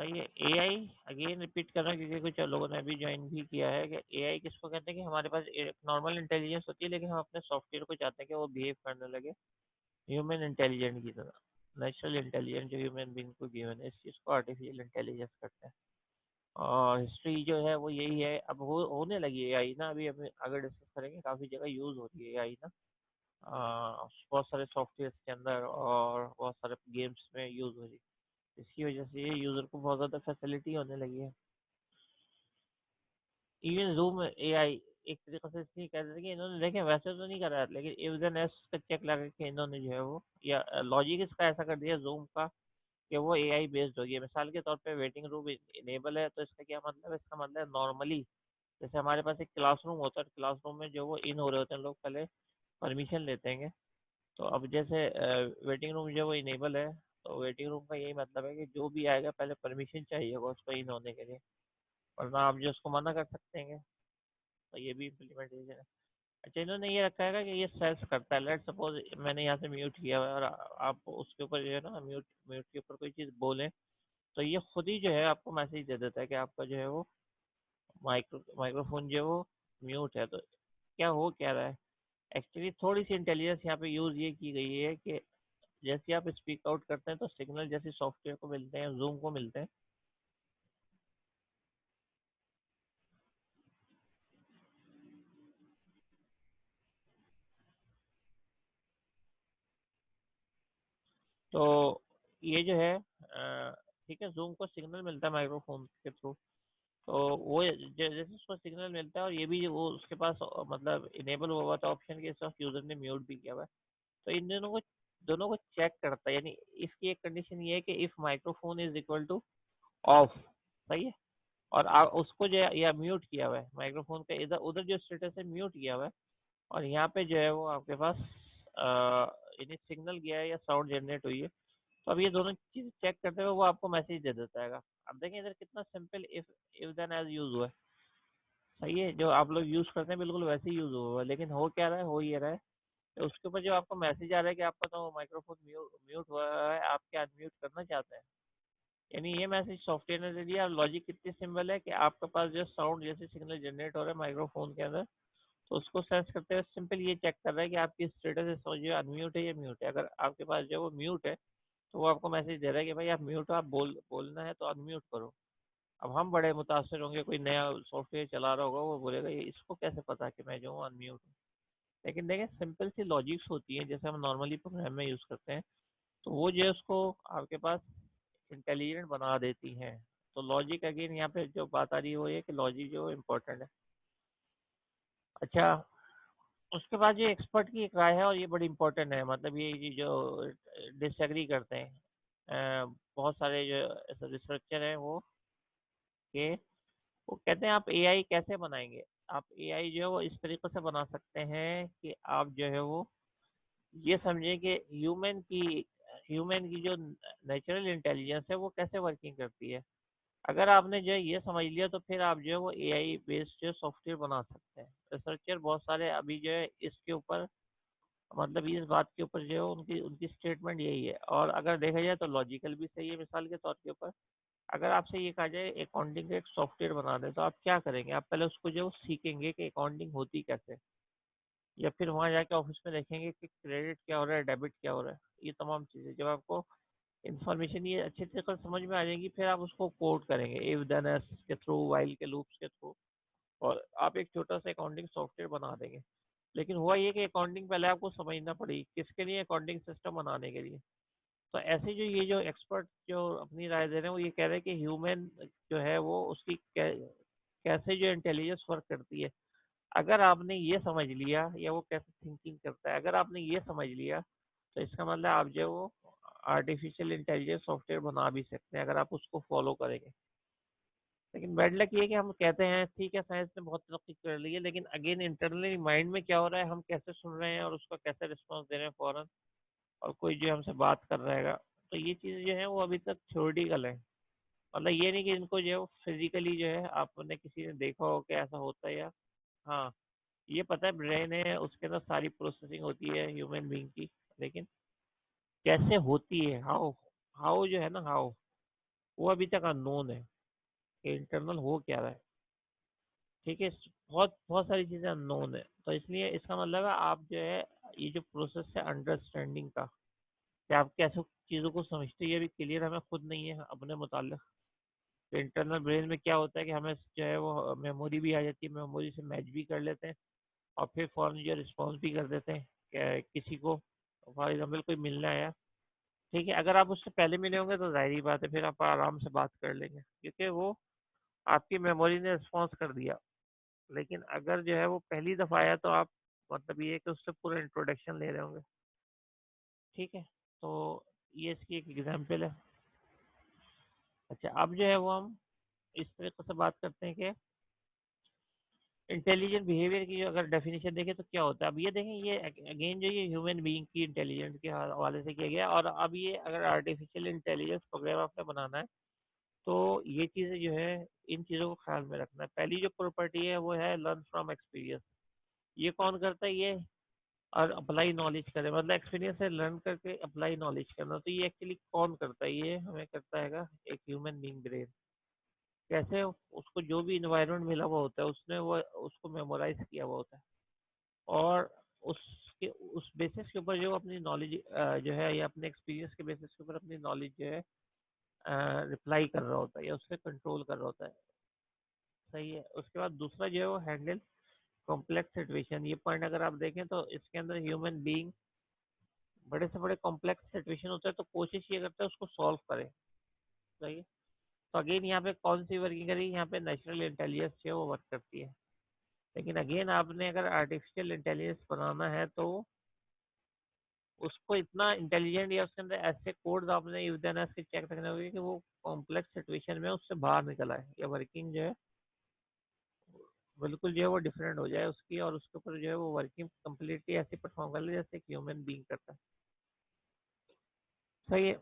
सही है। AI again repeat कर रहा हूँ क्योंकि कुछ लोगों ने अभी ज्वाइन भी किया है कि एआई किसको कहते हैं कि हमारे पास एक नॉर्मल इंटेलिजेंस होती है लेकिन हम अपने सॉफ्टवेयर को चाहते हैं कि वो बिहेव करने लगे ह्यूमन इंटेलिजेंट की तरह। नेचुरल इंटेलिजेंस जो ह्यूमन बीइंग को गिवन है, इस चीज़ को आर्टिफिशियल इंटेलिजेंस करते हैं। और हिस्ट्री जो है वो यही है। अब होने लगी है एआई ना, अभी अभी अगर डिस्कस करेंगे, काफ़ी जगह यूज़ होती है एआई ना। बहुत सारे सॉफ्टवेयर के अंदर और बहुत सारे गेम्स में यूज़ हो रही है। इसकी वजह से ये यूज़र को बहुत ज़्यादा फैसिलिटी होने लगी है। इवन जूम एआई एक तरीके से इसलिए कह रहे थे कि इन्होंने, देखें वैसे तो नहीं करा लेकिन इफ देन एस का चेक लगा के इन्होंने जो है वो, या लॉजिक इसका ऐसा कर दिया जूम का कि वो एआई बेस्ड हो गया। मिसाल के तौर पे वेटिंग रूम इनेबल है, तो इसका क्या मतलब है? इसका मतलब नॉर्मली जैसे हमारे पास एक क्लासरूम होता है, क्लासरूम में जो वो इन हो रहे होते हैं लोग पहले परमिशन लेते हैं। तो अब जैसे वेटिंग रूम जो वो इनेबल है, तो वेटिंग रूम का यही मतलब है कि जो भी आएगा पहले परमिशन चाहिए होगा उसको इन होने के लिए, वरना आप जो उसको मना कर सकते हैं। तो ये भी इम्प्लीमेंटेशन है। अच्छा, इन्होंने ये रखा है कि ये सेंस करता है। लेट सपोज मैंने यहाँ से म्यूट किया हुआ है और आप उसके ऊपर जो है ना, म्यूट म्यूट के ऊपर कोई चीज़ बोलें, तो ये खुद ही जो है आपको मैसेज दे देता है कि आपका जो है वो माइक्रोफोन जो है वो म्यूट है। तो क्या हो क्या रहा है? एक्चुअली थोड़ी सी इंटेलिजेंस यहाँ पे यूज़ ये की गई है कि जैसे आप स्पीक आउट करते हैं तो सिग्नल जैसे सॉफ्टवेयर को मिलते हैं, जूम को मिलते हैं, तो ये जो है ठीक है, जूम को सिग्नल मिलता है माइक्रोफोन के थ्रू। तो वो जैसे उसको सिग्नल मिलता है और ये भी वो उसके पास मतलब इनेबल हुआ हुआ था ऑप्शन के साथ, यूजर ने म्यूट भी किया हुआ है। तो इन दोनों को चेक करता है। यानी इसकी एक कंडीशन ये है कि if microphone is equal two of, सही है, और उसको जो है या म्यूट किया हुआ है माइक्रोफोन का, इधर उधर जो स्टेटस है म्यूट किया हुआ है, और यहाँ पे जो है वो आपके पास यानी सिग्नल गया है या साउंड जनरेट हुई है। तो अब ये दोनों चीज़ चेक करते हुए वो आपको मैसेज दे देता है। अब देखें इधर कितना simple if then else use हुआ है। सही है, जो आप लोग यूज करते हैं बिल्कुल वैसे ही यूज हुआ है, लेकिन हो क्या रहा है, हो ये रहा है तो उसके ऊपर जो आपको मैसेज आ रहा है कि आपका तो माइक्रोफोन म्यूट हुआ है, आप क्या अनम्यूट करना चाहते हैं। यानी ये मैसेज सॉफ्टवेयर ने दे दिया। लॉजिक कितनी सिंपल है कि आपके पास जो साउंड जैसे सिग्नल जनरेट हो रहा है माइक्रोफोन के अंदर, तो उसको सेंस करते हुए सिंपल ये चेक कर रहा है कि आपकी स्टेटस जो अनम्यूट है या म्यूट है। अगर आपके पास जो वो म्यूट है, तो वो आपको मैसेज दे रहा है कि भाई आप म्यूट हो, आप बोलना है तो अनम्यूट करो। अब हम बड़े मुतासर होंगे, कोई नया सॉफ्टवेयर चला रहा होगा, वो बोलेगा ये इसको कैसे पता कि मैं जो हूँ अनम्यूट हूँ। लेकिन देखें सिंपल सी लॉजिक्स होती हैं जैसे हम नॉर्मली प्रोग्राम में यूज़ करते हैं, तो वो जो है उसको आपके पास इंटेलिजेंट बना देती हैं। तो लॉजिक अगेन यहाँ पे जो बात आ रही है वो ये कि लॉजिक जो इम्पोर्टेंट है। अच्छा, उसके बाद जो एक्सपर्ट की एक राय है और ये बड़ी इंपॉर्टेंट है, मतलब ये जो डिसएग्री करते हैं बहुत सारे जो रिसर्चर हैं वो, के वो कहते हैं आप एआई कैसे बनाएंगे। आप एआई जो है वो इस तरीके से बना सकते हैं कि आप जो है वो ये समझें कि ह्यूमन की जो नेचुरल इंटेलिजेंस है वो कैसे वर्किंग करती है। अगर आपने जो है ये समझ लिया तो फिर आप जो है वो एआई बेस्ड जो सॉफ्टवेयर बना सकते हैं। रिसर्चर बहुत सारे अभी जो है इसके ऊपर, मतलब इस बात के ऊपर जो है उनकी उनकी स्टेटमेंट यही है। और अगर देखा जाए तो लॉजिकल भी सही है। मिसाल के तौर के ऊपर अगर आपसे ये कहा जाए अकाउंटिंग का एक सॉफ्टवेयर बना दें, तो आप क्या करेंगे? आप पहले उसको जो सीखेंगे कि अकाउंटिंग होती कैसे, या फिर वहाँ जाके ऑफिस में देखेंगे कि क्रेडिट क्या हो रहा है, डेबिट क्या हो रहा है। ये तमाम चीज़ें जब आपको इन्फॉर्मेशन ये अच्छे तरीके से समझ में आ जाएगी, फिर आप उसको कोड करेंगे इफ देन एल्स के थ्रू, वाइल के लूप्स के थ्रू, और आप एक छोटा सा अकाउंटिंग सॉफ्टवेयर बना देंगे। लेकिन हुआ ये कि अकाउंटिंग पहले आपको समझना पड़ेगी किसके लिए, अकाउंटिंग सिस्टम बनाने के लिए। तो ऐसे जो ये जो एक्सपर्ट जो अपनी राय दे रहे हैं वो ये कह रहे हैं कि ह्यूमन जो है वो उसकी कैसे जो इंटेलिजेंस वर्क करती है, अगर आपने ये समझ लिया, या वो कैसे थिंकिंग करता है, अगर आपने ये समझ लिया, तो इसका मतलब आप जो वो आर्टिफिशियल इंटेलिजेंस सॉफ्टवेयर बना भी सकते हैं अगर आप उसको फॉलो करेंगे। लेकिन बैड लक ये है कि हम कहते हैं ठीक है साइंस ने बहुत तरक्की कर ली है, लेकिन अगेन इंटरनली माइंड में क्या हो रहा है, हम कैसे सुन रहे हैं और उसका कैसे रिस्पॉन्स दे रहे हैं फौरन, और कोई जो हमसे बात कर रहेगा, तो ये चीज़ जो है वो अभी तक थ्योरेटिकल है। मतलब ये नहीं कि इनको जो है फिजिकली जो है आपने किसी ने देखा हो कि ऐसा होता है, या हाँ, ये पता है ब्रेन है उसके अंदर सारी प्रोसेसिंग होती है ह्यूमन बीइंग की, लेकिन कैसे होती है, हाउ हाउ जो है ना, हाउ वो अभी तक अननोन है कि इंटरनल हो क्या रहा है। ठीक है, बहुत बहुत सारी चीज़ें अननोन है, तो इसलिए इसका मतलब है आप जो है ये जो प्रोसेस है अंडरस्टैंडिंग का, कि आप कैसे चीज़ों को समझते हैं, ये भी क्लियर हमें खुद नहीं है अपने मुताल्लिक। तो इंटरनल ब्रेन में क्या होता है कि हमें जो है वो मेमोरी भी आ जाती है, मेमोरी से मैच भी कर लेते हैं और फिर फ़ौरन जो रिस्पॉन्स भी कर देते हैं किसी को। फॉर एग्जाम्पल कोई मिलने आया, ठीक है, अगर आप उससे पहले मिले होंगे तो जाहिर ही बात है फिर आप आराम से बात कर लेंगे, क्योंकि वो आपकी मेमोरी ने रिस्पॉन्स कर दिया। लेकिन अगर जो है वो पहली दफ़ा आया तो आप मतलब ये है कि उससे पूरा इंट्रोडक्शन ले रहे होंगे। ठीक है, तो ये इसकी एक एग्जांपल है। अच्छा, अब जो है वो हम इस तरीके से बात करते हैं कि इंटेलिजेंट बिहेवियर की जो अगर डेफिनेशन देखें तो क्या होता है। अब ये देखें, ये अगेन जो ये ह्यूमन बीइंग की इंटेलिजेंस के हवाले से किया गया, और अब ये अगर आर्टिफिशियल इंटेलिजेंस प्रोग्राम आपने बनाना है तो ये चीज़ें जो है इन चीज़ों को ख्याल में रखना है। पहली जो प्रॉपर्टी है वो है लर्न फ्रॉम एक्सपीरियंस। ये कौन करता है? ये और अप्लाई नॉलेज करे, मतलब एक्सपीरियंस से लर्न करके अप्लाई नॉलेज करना। तो ये एक्चुअली कौन करता है? ये हमें करता है एक ह्यूमन बीइंग ब्रेन। कैसे? उसको जो भी इन्वायरमेंट मिला हुआ होता है उसने वो उसको मेमोराइज किया हुआ होता है, और उसके उस बेसिस के ऊपर जो अपनी नॉलेज जो है या अपने एक्सपीरियंस के बेसिस के ऊपर अपनी नॉलेज जो है रिप्लाई कर रहा होता है या उससे कंट्रोल कर रहा होता है। सही है। उसके बाद दूसरा जो है वो हैंडल कॉम्प्लेक्स सिचुएशन। ये पॉइंट अगर आप देखें तो इसके अंदर ह्यूमन बीइंग बड़े से बड़े कॉम्प्लेक्स सिचुएशन होता है तो कोशिश ये करता है उसको सॉल्व करे। सही है। तो अगेन यहाँ पे कौन सी वर्किंग करी? यहाँ पे नेचुरल इंटेलिजेंस जो है वो वर्क करती है। लेकिन अगेन आपने अगर आर्टिफिशियल इंटेलिजेंस बनाना है तो उसको इतना इंटेलिजेंट या उसके अंदर ऐसे कोड्स आपने यूज देना इसके चेक करने होंगे कि वो कॉम्प्लेक्स सिचुएशन में उससे बाहर निकल आए, या वर्किंग जो है बिल्कुल जो है वो डिफरेंट हो जाए उसकी, और उसके ऊपर जो है वो वर्किंग कम्प्लीटली ऐसे परफॉर्म कर ले जैसे एक ह्यूमन बीइंग करता है। सही है।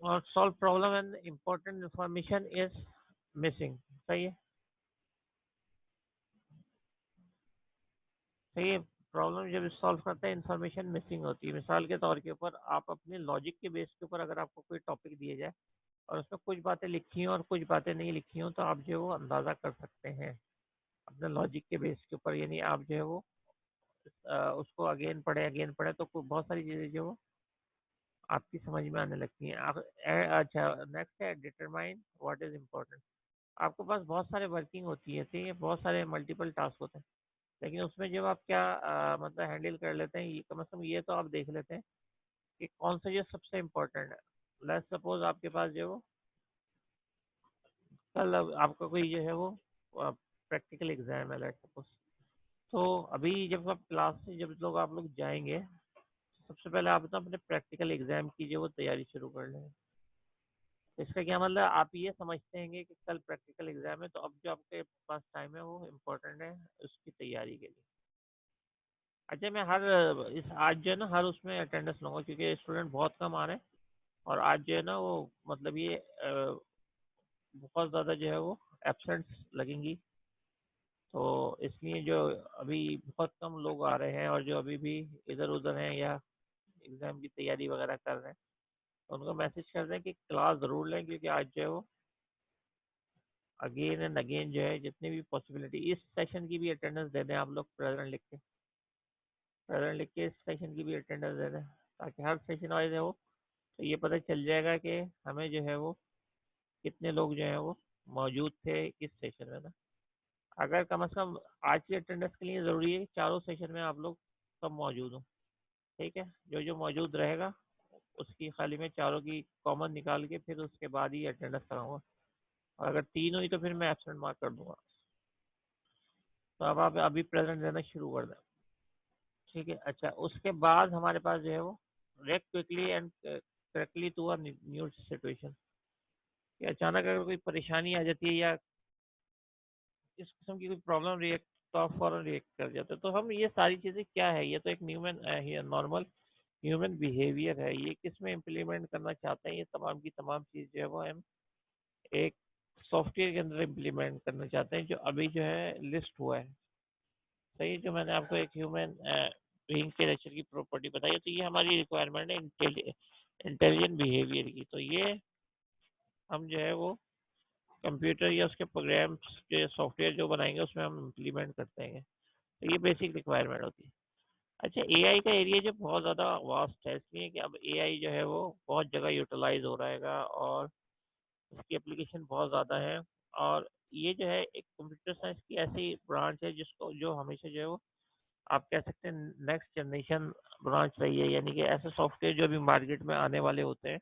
और solve problem and important information is missing. सही है। सही है। प्रॉब्लम जब सॉल्व करते हैं इंफॉर्मेशन मिसिंग होती है। मिसाल के तौर के ऊपर आप अपने लॉजिक के बेस के ऊपर अगर आपको कोई टॉपिक दिया जाए और उसमें कुछ बातें लिखी हों और कुछ बातें नहीं लिखी हों तो आप जो है वो अंदाज़ा कर सकते हैं अपने लॉजिक के बेस के ऊपर। यानी आप जो है वो उसको अगेन पढ़े तो बहुत सारी चीज़ें जो वो आपकी समझ में आने लगती हैं। आप अच्छा, नेक्स्ट है डिटरमाइन व्हाट इज़ इम्पोर्टेंट। आपके पास बहुत सारे वर्किंग होती है, ठीक है, बहुत सारे मल्टीपल टास्क होते हैं, लेकिन उसमें जब आप क्या मतलब हैंडल कर लेते हैं, ये कम से कम ये तो आप देख लेते हैं कि कौन सा ये सबसे इम्पोर्टेंट है। लेट्स सपोज आपके पास जो है वो कल आपका कोई जो है वो प्रैक्टिकल एग्जाम है, लेट्स सपोज। तो अभी जब आप क्लास से जब लोग आप लोग जाएंगे, सबसे पहले आप ना अपने प्रैक्टिकल एग्जाम की जो वो तैयारी शुरू कर लें। इसका क्या मतलब? आप ये समझते हैं कि कल प्रैक्टिकल एग्जाम है, तो अब जो आपके पास टाइम है वो इम्पोर्टेंट है उसकी तैयारी के लिए। अच्छा, मैं हर इस आज जो है ना हर उसमें अटेंडेंस लूँगा क्योंकि स्टूडेंट बहुत कम आ रहे हैं, और आज जो है ना वो मतलब ये बहुत ज़्यादा जो है वो एब्सेंट्स लगेंगी। तो इसलिए जो अभी बहुत कम लोग आ रहे हैं और जो अभी भी इधर उधर हैं या एग्ज़ाम की तैयारी वगैरह कर रहे हैं, तो उनको मैसेज कर दें कि क्लास ज़रूर लें, क्योंकि आज जो है वो अगेन एंड अगेन जो है जितनी भी पॉसिबिलिटी इस सेशन की भी अटेंडेंस दे दें आप लोग, प्रेजेंट लिख के इस सेशन की भी अटेंडेंस दे दें, ताकि हर सेशन वाइज है वो तो ये पता चल जाएगा कि हमें जो है वो कितने लोग जो है वो मौजूद थे इस सेशन में ना। अगर कम से कम आज की अटेंडेंस के लिए ज़रूरी है कि चारों सेशन में आप लोग सब मौजूद हो। ठीक है, जो जो मौजूद रहेगा उसकी खाली मैं चारों की कॉमन निकाल के फिर उसके बाद ही अटेंडेंस कराऊंगा, और अगर तीन हुई तो फिर मैं एब्सेंट मार्क कर दूंगा। तो अब आप अभी प्रेजेंट देना शुरू कर दें। ठीक है। अच्छा, उसके बाद हमारे पास जो है वो react quickly and correctly to a new situation. कि अचानक अगर कोई परेशानी आ जाती है या इस किस्म की कोई प्रॉब्लम रिएक्ट तो आप फौरन रिएक्ट कर जाते हैं। तो हम ये सारी चीज़ें क्या है, ये तो एक ह्यूमन नॉर्मल ह्यूमन बिहेवियर है, ये किस में इम्प्लीमेंट करना चाहते हैं? ये तमाम की तमाम चीज़ जो है वो हम एक सॉफ्टवेयर के अंदर इम्प्लीमेंट करना चाहते हैं जो अभी जो है लिस्ट हुआ है। सही है। जो मैंने आपको एक ह्यूमन बीइंग के नेचर की प्रॉपर्टी बताई है, तो ये हमारी रिक्वायरमेंट है इंटेलिजेंट बिहेवियर की। तो ये हम जो है वो कंप्यूटर या उसके प्रोग्राम्स जो सॉफ्टवेयर जो बनाएंगे उसमें हम इम्प्लीमेंट करते हैं। तो ये बेसिक रिक्वायरमेंट होती है। अच्छा, एआई का एरिया जो बहुत ज़्यादा वास्ट है, इसलिए कि अब एआई जो है वो बहुत जगह यूटिलाइज हो रहेगा और इसकी एप्लीकेशन बहुत ज़्यादा है। और ये जो है एक कंप्यूटर साइंस की ऐसी ब्रांच है जिसको जो हमेशा जो है वो आप कह सकते हैं नेक्स्ट जनरेशन ब्रांच रही है, यानी कि ऐसे सॉफ्टवेयर जो अभी मार्केट में आने वाले होते हैं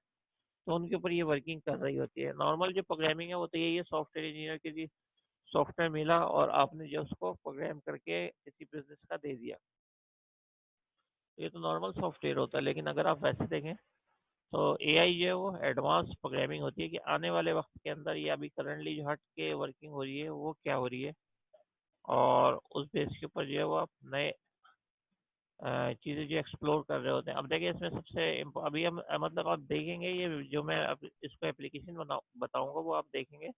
तो उनके ऊपर ये वर्किंग कर रही होती है। नॉर्मल जो प्रोग्रामिंग है वो तो यही है, सॉफ्टवेयर इंजीनियर के लिए सॉफ्टवेयर मिला और आपने जो उसको प्रोग्राम करके किसी बिजनेस का दे दिया, तो ये तो नॉर्मल सॉफ्टवेयर होता है। लेकिन अगर आप वैसे देखें तो एआई जो है वो एडवांस प्रोग्रामिंग होती है कि आने वाले वक्त के अंदर या अभी करंटली जो हट के वर्किंग हो रही है वो क्या हो रही है, और उस बेस के ऊपर जो है वो आप नए चीज़ें जो एक्सप्लोर कर रहे होते हैं। अब देखिए इसमें सबसे अभी हम मतलब आप देखेंगे ये जो मैं अब इसको एप्लीकेशन बताऊंगा वो आप देखेंगे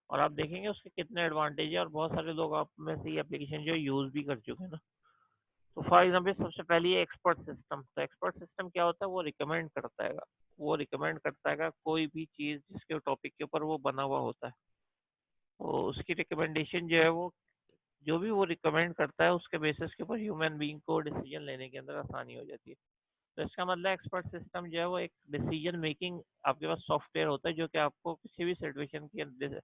और आप देखेंगे उसके कितने एडवांटेज है, और बहुत सारे लोग आप में से ये एप्लीकेशन जो यूज़ भी कर चुके हैं ना। तो फॉर एग्जाम्पल सबसे पहले ये एक्सपर्ट सिस्टम, तो एक्सपर्ट सिस्टम क्या होता है, वो रिकमेंड करता है, वो रिकमेंड करता है कोई भी चीज़ जिसके टॉपिक के ऊपर वो बना हुआ होता है, तो उसकी रिकमेंडेशन जो है वो जो भी वो रिकमेंड करता है उसके बेसिस के ऊपर ह्यूमन बीइंग को डिसीजन लेने के अंदर आसानी हो जाती है। तो इसका मतलब एक्सपर्ट सिस्टम जो है वो एक डिसीजन मेकिंग आपके पास सॉफ्टवेयर होता है जो कि आपको किसी भी सिचुएशन के अंदर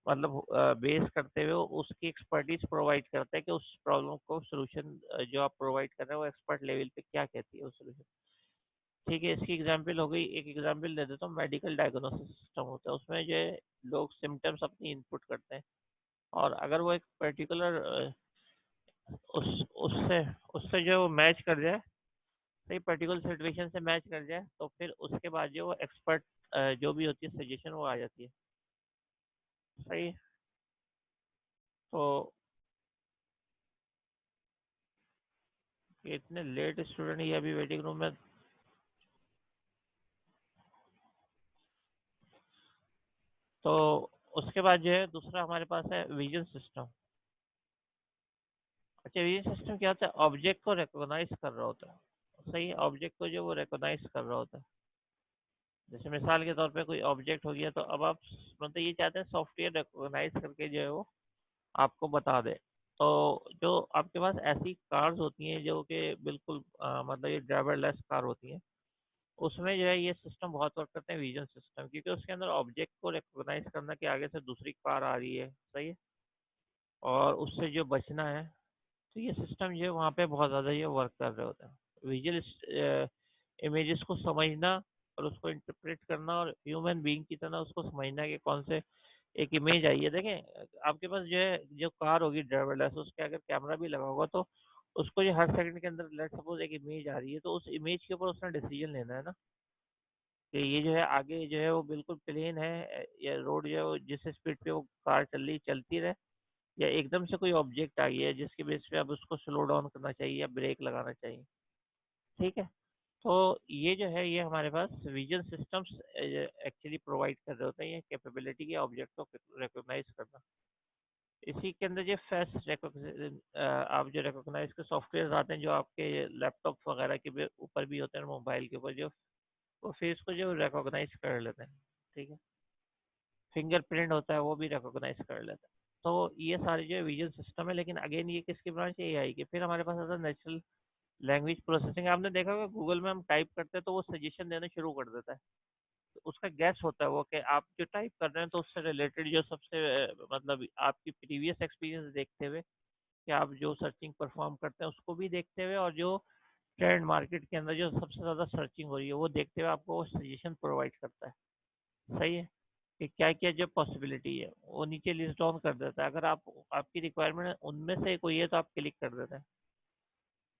मतलब बेस करते हुए उसकी एक्सपर्टीज प्रोवाइड करता है कि उस प्रॉब्लम को सोल्यूशन जो आप प्रोवाइड कर रहे हैं वो एक्सपर्ट लेवल पे क्या कहती है उस सोल्यूशन। ठीक है, इसकी एग्जांपल हो गई, एक एग्जांपल दे देता हूँ, मेडिकल डायग्नोसिस सिस्टम होता है, उसमें जो है लोग सिम्टम्स अपनी इनपुट करते हैं, और अगर वो एक पर्टिकुलर उस उससे उससे जो मैच कर जाए, सही पर्टिकुलर सिचुएशन से मैच कर जाए, तो फिर उसके बाद जो एक्सपर्ट जो भी होती है सजेशन वो आ जाती है। सही है? तो ये इतने लेट स्टूडेंट ये अभी वेटिंग रूम में। तो उसके बाद जो है दूसरा हमारे पास है विजन सिस्टम। अच्छा, विजन सिस्टम क्या होता है, ऑब्जेक्ट को रिकॉग्नाइज कर रहा होता है। सही है, ऑब्जेक्ट को जो वो रिकॉग्नाइज कर रहा होता है। जैसे मिसाल के तौर पे कोई ऑब्जेक्ट हो गया, तो अब आप मतलब ये चाहते हैं सॉफ्टवेयर रिकॉग्नाइज करके जो है वो आपको बता दे। तो जो आपके पास ऐसी कार्स होती हैं जो कि बिल्कुल मतलब ये ड्राइवरलेस कार होती हैं, उसमें जो है ये सिस्टम बहुत वर्क करते हैं विजन सिस्टम, क्योंकि उसके अंदर ऑब्जेक्ट को रिकॉग्नाइज करना कि आगे से दूसरी कार आ रही है। सही है, और उससे जो बचना है, तो ये सिस्टम जो है वहाँ पे बहुत ज़्यादा ये वर्क कर रहे होते हैं। विजुअल इमेजेस को समझना और उसको इंटरप्रेट करना और ह्यूमन बीइंग की तरह उसको समझना कि कौन से एक इमेज आई है। देखें आपके पास जो है जो कार होगी ड्राइवरलेस, उसके अगर कैमरा भी लगा होगा तो उसको जो हर सेकंड के अंदर लेट सपोज एक इमेज आ रही है, तो उस इमेज के ऊपर उसने डिसीजन लेना है ना, कि ये जो है आगे जो है वो बिल्कुल प्लेन है, या रोड जो है वो जिस स्पीड पे वो कार चल रही चलती रहे, या एकदम से कोई ऑब्जेक्ट आ गया है जिसके बेस पे अब उसको स्लो डाउन करना चाहिए या ब्रेक लगाना चाहिए। ठीक है, तो ये जो है ये हमारे पास विजन सिस्टम्स एक्चुअली प्रोवाइड कर रहे होते हैं, ये कैपेबिलिटी के ऑब्जेक्ट को रिकॉग्नाइज करना। इसी के अंदर जो फेस रिकॉग्निशन आप जो रिकॉग्नाइज के सॉफ्टवेयर आते हैं जो आपके लैपटॉप वगैरह के ऊपर भी होते हैं, मोबाइल के ऊपर जो वो फेस को जो रिकॉग्नाइज कर लेते हैं। ठीक है, फिंगरप्रिंट होता है वो भी रिकॉग्नाइज कर लेता है। तो ये सारे जो विजन सिस्टम है, लेकिन अगेन ये किसकी ब्रांच है, एआई की। फिर हमारे पास आता है नेचुरल लैंग्वेज प्रोसेसिंग। आपने देखा होगा गूगल में हम टाइप करते हैं तो वो सजेशन देना शुरू कर देता है, तो उसका गैस होता है वो कि आप जो टाइप कर रहे हैं तो उससे रिलेटेड जो सबसे मतलब आपकी प्रीवियस एक्सपीरियंस देखते हुए कि आप जो सर्चिंग परफॉर्म करते हैं उसको भी देखते हुए, और जो ट्रेंड मार्केट के अंदर जो सबसे ज़्यादा सर्चिंग हो रही है वो देखते हुए आपको वो सजेशन प्रोवाइड करता है। सही है, कि क्या क्या जो पॉसिबिलिटी है वो नीचे लिस्ट डाउन कर देता है। अगर आप आपकी रिक्वायरमेंट उनमें से कोई है तो आप क्लिक कर देते हैं।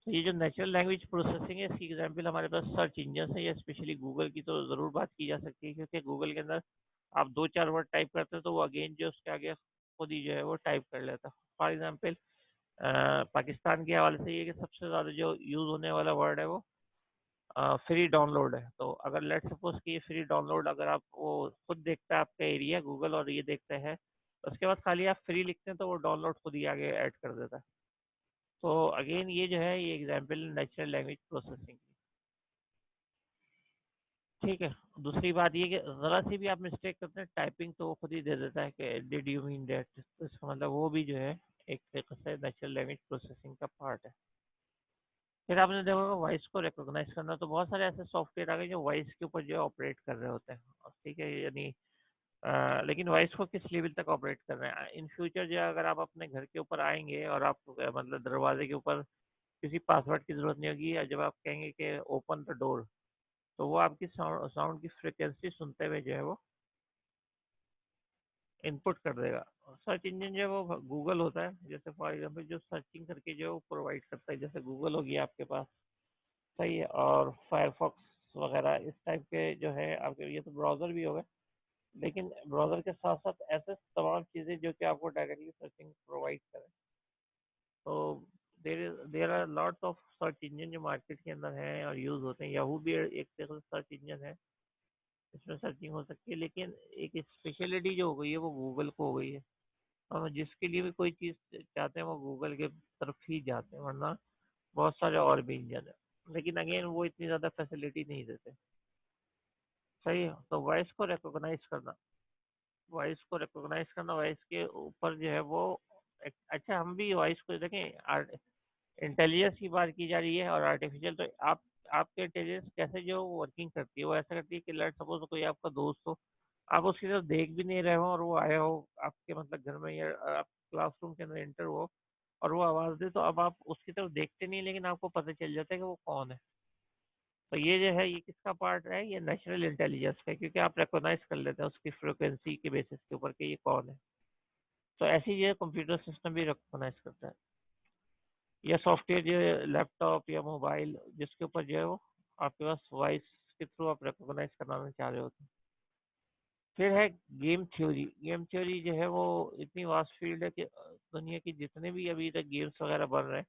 तो ये जो नेचुरल लैंग्वेज प्रोसेसिंग है, इसकी एग्जांपल हमारे पास सर्च इंजन है, या स्पेशली गूगल की तो ज़रूर बात की जा सकती है, क्योंकि गूगल के अंदर आप दो चार वर्ड टाइप करते हैं तो वो अगेन जो उसके आगे खुद ही जो है वो टाइप कर लेता है। फॉर एग्जांपल पाकिस्तान के हवाले से ये कि सबसे ज़्यादा जो यूज़ होने वाला वर्ड है वो फ्री डाउनलोड है। तो अगर लेट सपोज कि ये फ्री डाउनलोड अगर आप वो खुद देखता है आपका एरिया गूगल और ये देखते हैं, उसके बाद खाली आप फ्री लिखते हैं तो वो डाउनलोड खुद ही आगे ऐड कर देता है। तो अगेन ये जो है ये एग्जांपल नेचुरल लैंग्वेज प्रोसेसिंग की। ठीक है। दूसरी बात ये कि ज़रा सी भी आप मिस्टेक करते हैं टाइपिंग तो वो खुद ही दे देता है कि डिड यू मीन दैट, तो इसका मतलब वो भी जो है एक तरीके से नेचुरल लैंग्वेज प्रोसेसिंग का पार्ट है। फिर आपने देखा होगा वॉइस को रिकॉग्नाइज करना, तो बहुत सारे ऐसे सॉफ्टवेयर आ गए जो वॉइस के ऊपर जो है ऑपरेट कर रहे होते हैं, और ठीक है, यानी लेकिन वॉइस को किस लेवल तक ऑपरेट कर रहे हैं इन फ्यूचर, जो है अगर आप अपने घर के ऊपर आएंगे और आप मतलब दरवाजे के ऊपर किसी पासवर्ड की जरूरत नहीं होगी, या जब आप कहेंगे कि ओपन द डोर, तो वो आपकी साउंड की फ्रिक्वेंसी सुनते हुए जो है वो इनपुट कर देगा। सर्च इंजन जो है वो गूगल होता है, जैसे फॉर एग्जांपल जो सर्चिंग करके जो है वो प्रोवाइड करता है, जैसे गूगल होगी आपके पास, सही है, और फायरफॉक्स वगैरह इस टाइप के जो है आपके, ये तो ब्राउज़र भी होगा, लेकिन ब्राउज़र के साथ साथ ऐसे तमाम चीज़ें जो कि आपको डायरेक्टली सर्चिंग प्रोवाइड करें। तो there are lots of search engine जो मार्केट के अंदर हैं और यूज़ होते हैं। याहू भी एक तरह से सर्च इंजन है, इसमें सर्चिंग हो सकती है, लेकिन एक स्पेशलिटी जो हो गई है वो गूगल को हो गई है। और जिसके लिए भी कोई चीज़ चाहते हैं वो गूगल के तरफ ही जाते हैं, वरना बहुत सारे और भी इंजन है, लेकिन अगेन वो इतनी ज़्यादा फैसिलिटी नहीं देते। सही है, तो वॉइस को रिकॉग्नाइज करना, वॉइस के ऊपर जो है वो अच्छा, हम भी वॉइस को देखें, इंटेलिजेंस की बात की जा रही है और आर्टिफिशियल, तो आपके इंटेलिजेंस कैसे जो वर्किंग करती है, वो ऐसा करती है कि लेट सपोज कोई आपका दोस्त हो, आप उसकी तरफ देख भी नहीं रहे हो और वो आया हो आपके मतलब घर में, या आप क्लासरूम के अंदर एंटर हो और वो आवाज़ दे, तो अब आप उसकी तरफ देखते नहीं, लेकिन आपको पता चल जाता है कि वो कौन है। तो ये जो है ये किसका पार्ट है, ये नेचुरल इंटेलिजेंस का, क्योंकि आप रिकॉग्नाइज कर लेते हैं उसकी फ्रिक्वेंसी के बेसिस के ऊपर कि ये कौन है। तो ऐसी जो है कंप्यूटर सिस्टम भी रिकॉग्नाइज करता है, या सॉफ्टवेयर जो है लैपटॉप या मोबाइल जिसके ऊपर जो है वो आपके पास वॉइस के थ्रू आप रिकॉग्नाइज कराना चाह रहे होते हैं। फिर है गेम थ्योरी जो है वो इतनी वास्ट फील्ड है कि दुनिया की जितने भी अभी तक गेम्स वगैरह बन रहे हैं,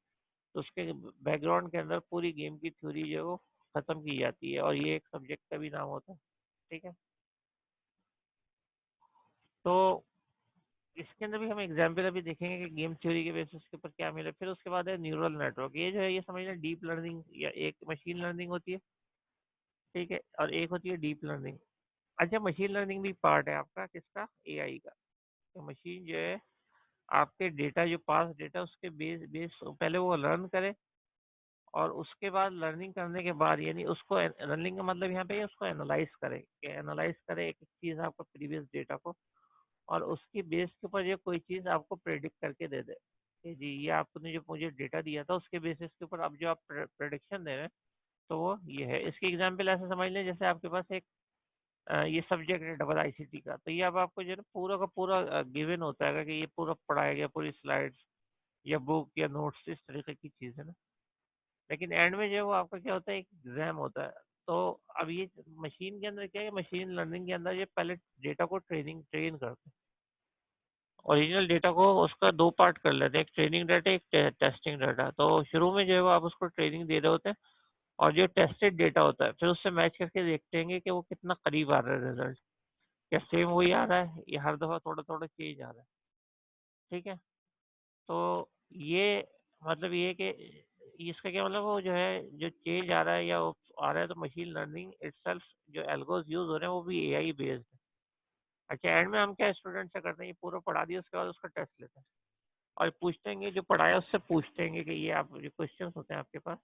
तो उसके बैकग्राउंड के अंदर पूरी गेम की थ्योरी जो है वो खत्म की जाती है, और ये एक सब्जेक्ट का भी नाम होता है। ठीक है, तो इसके अंदर भी हम एग्जाम्पल अभी देखेंगे कि गेम थ्योरी के बेसिस के ऊपर क्या मिला। फिर उसके बाद है न्यूरल नेटवर्क, ये जो है ये समझ लें डीप लर्निंग, या एक मशीन लर्निंग होती है, ठीक है, और एक होती है डीप लर्निंग। अच्छा, मशीन लर्निंग भी पार्ट है आपका किसका, एआई का। तो मशीन जो है आपके डेटा, जो पास डेटा उसके बेस बेस पहले वो लर्न करे, और उसके बाद लर्निंग करने के बाद, यानी उसको लर्निंग का मतलब यहाँ पे उसको एनालाइज करे, कि एनालाइज करे एक चीज़ आपका प्रीवियस डेटा को, और उसकी बेस के ऊपर ये कोई चीज़ आपको प्रेडिक्ट करके दे दे कि जी ये आपने जो मुझे डेटा दिया था उसके बेसिस के ऊपर अब जो आप प्रेडिक्शन दे रहे हैं, तो वो ये है। इसकी एग्जांपल ऐसे समझ लें जैसे आपके पास एक ये सब्जेक्ट है डबल आईसीटी का, तो ये अब आपको जो है ना पूरा का पूरा गिवन होता है कि ये पूरा पढ़ाया गया, पूरी स्लाइड्स या बुक या नोट्स इस तरीके की चीज़ है ना, लेकिन एंड में जो है वो आपका क्या होता है, एक एग्जाम होता है। तो अब ये मशीन के अंदर क्या है, मशीन लर्निंग के अंदर ये पहले डेटा को ट्रेन करते हैं, ओरिजिनल डेटा को उसका दो पार्ट कर लेते हैं, एक ट्रेनिंग डाटा, एक टेस्टिंग डाटा। तो शुरू में जो है वो आप उसको ट्रेनिंग दे रहे होते हैं, और जो टेस्टेड डेटा होता है फिर उससे मैच करके देखते हैं कि वो कितना करीब आ रहा है रिजल्ट, क्या सेम वही आ रहा है या हर दफ़ा थोड़ा थोड़ा चेंज आ रहा है। ठीक है, तो ये मतलब ये कि इसका क्या मतलब, वो जो है जो चेंज आ रहा है या वो आ रहा है, तो मशीन लर्निंग इटसेल्फ जो एल्गोज यूज हो रहे हैं वो भी एआई बेस्ड है। अच्छा, एंड में हम क्या स्टूडेंट से करते हैं, ये पूरा पढ़ा दिया उसके बाद उसका टेस्ट लेते हैं, और पूछतेंगे जो पढ़ाया उससे पूछतेंगे कि ये आप जो क्वेश्चंस होते हैं आपके पास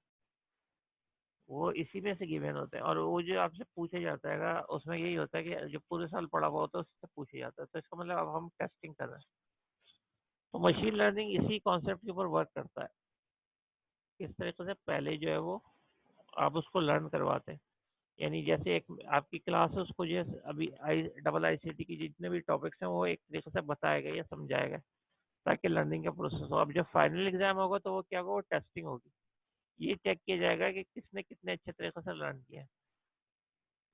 वो इसी में से गिवन होते हैं, और वो जो आपसे पूछा जाता है उसमें यही होता है कि जो पूरे साल पढ़ा हुआ होता है उससे पूछा जाता है, तो इसका मतलब अब हम टेस्टिंग कर रहे हैं। तो मशीन लर्निंग इसी कॉन्सेप्ट के ऊपर वर्क करता है। इस तरीके से पहले जो है वो आप उसको लर्न करवाते हैं, यानी जैसे एक आपकी क्लास है उसको जैसे अभी डबल आईसीटी की जितने भी टॉपिक्स हैं वो एक तरीके से बताया गया या समझाया गया, ताकि लर्निंग का प्रोसेस हो। अब जब फाइनल एग्जाम होगा तो वो क्या होगा, वो टेस्टिंग होगी, ये चेक किया जाएगा कि किसने कितने अच्छे तरीके से लर्न किया है।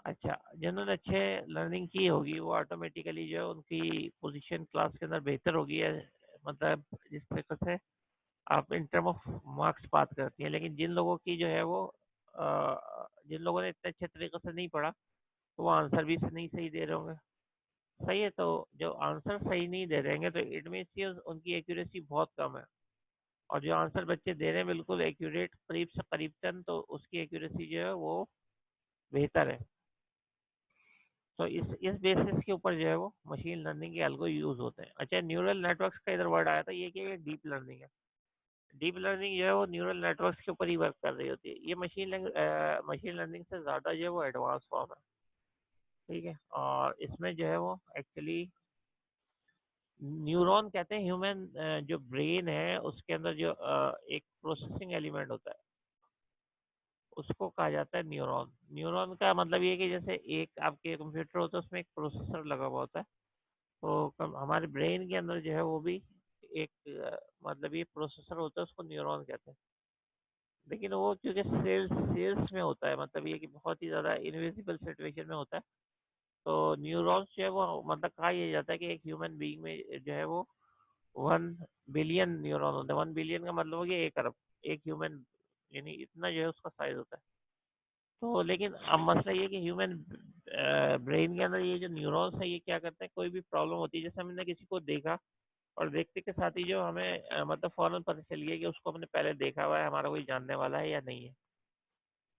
अच्छा, जिन्होंने अच्छे लर्निंग की होगी वो ऑटोमेटिकली जो है उनकी पोजीशन क्लास के अंदर बेहतर होगी, है मतलब जिस तरीके से आप इन टर्म ऑफ मार्क्स बात करती हैं। लेकिन जिन लोगों की जो है वो जिन लोगों ने इतने अच्छे तरीके से नहीं पढ़ा, तो वो आंसर भी नहीं सही दे रहे होंगे। सही है, तो जो आंसर सही नहीं दे रहेंगे तो इट मीन्स उनकी एक्यूरेसी बहुत कम है, और जो आंसर बच्चे दे रहे हैं बिल्कुल एक्यूरेट करीब से करीब 10, तो उसकी एक्यूरेसी जो है वो बेहतर है। तो इस बेसिस के ऊपर जो है वो मशीन लर्निंग के एल्गो यूज होते हैं। अच्छा, न्यूरल नेटवर्क्स का इधर वर्ड आया था, ये क्या है, डीप लर्निंग है। डीप लर्निंग जो है वो न्यूरल नेटवर्क्स के ऊपर ही वर्क कर रही होती है। ये मशीन लर्निंग से ज़्यादा जो है वो एडवांस फॉर्म है। ठीक है, और इसमें जो है वो एक्चुअली न्यूरॉन कहते हैं, ह्यूमन जो ब्रेन है उसके अंदर जो एक प्रोसेसिंग एलिमेंट होता है उसको कहा जाता है न्यूरॉन। न्यूरॉन का मतलब ये है कि जैसे एक आपके कंप्यूटर होता है उसमें एक प्रोसेसर लगा हुआ होता है, तो हमारे ब्रेन के अंदर जो है वो भी एक मतलब ये प्रोसेसर होता है, उसको न्यूरॉन कहते हैं। लेकिन वो क्योंकि सेल्स सेल्स में होता है, मतलब ये कि बहुत ही ज़्यादा इनविजिबल सिचुएशन में होता है, तो न्यूरॉन्स जो है वो मतलब कहा यह जाता है कि एक ह्यूमन बीइंग में जो है वो 1 बिलियन न्यूरॉन होते हैं। 1 बिलियन का मतलब हो गया 1 अरब। एक ह्यूमन यानी इतना जो है उसका साइज होता है। तो लेकिन अब मसला ये है कि ह्यूमन ब्रेन के अंदर ये जो न्यूरॉन्स है ये क्या करते हैं, कोई भी प्रॉब्लम होती है, जैसे हमने किसी को देखा और देखते के साथ ही जो हमें मतलब फौरन पता चल गया कि उसको हमने पहले देखा हुआ है, हमारा कोई जानने वाला है या नहीं है।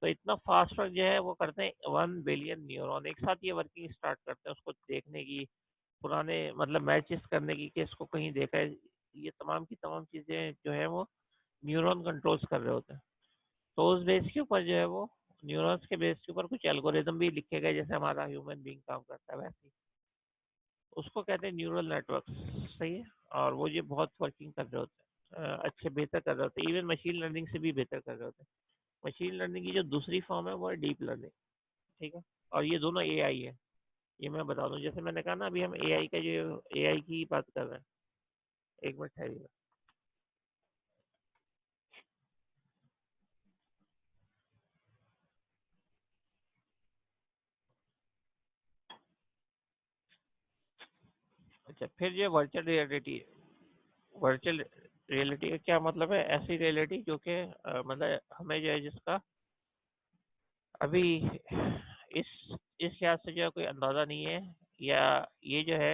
तो इतना फास्ट वर्क जो है वो करते हैं 1 बिलियन न्यूरॉन एक साथ, ये वर्किंग स्टार्ट करते हैं उसको देखने की, पुराने मतलब मैचेस करने की कि इसको कहीं देखा है। ये तमाम की तमाम चीज़ें जो है वो न्यूरॉन कंट्रोल्स कर रहे होते हैं। तो उस बेस के ऊपर जो है वो न्यूरॉन्स के बेस के ऊपर कुछ एल्गोरिदम भी लिखे गए, जैसे हमारा ह्यूमन बीइंग काम करता है वैसे ही। उसको कहते हैं न्यूरल नेटवर्क। सही है, और वो ये बहुत वर्किंग कर रहे होते हैं, अच्छे बेहतर कर रहे होते हैं, इवन मशीन लर्निंग से भी बेहतर कर रहे होते हैं। मशीन लर्निंग की जो दूसरी फॉर्म है वो है डीप लर्निंग। ठीक है, और ये दोनों एआई है। ये मैं बता दूं, जैसे मैंने कहा ना अभी हम एआई का जो एआई की बात कर रहे हैं। एक मिनट ठहरिएगा। अच्छा, फिर ये वर्चुअल रियलिटी। वर्चुअल रियलिटी का क्या मतलब है, ऐसी रियलिटी जो कि मतलब हमें जो है जिसका अभी इस इस लिहाज से जो है कोई अंदाज़ा नहीं है, या ये जो है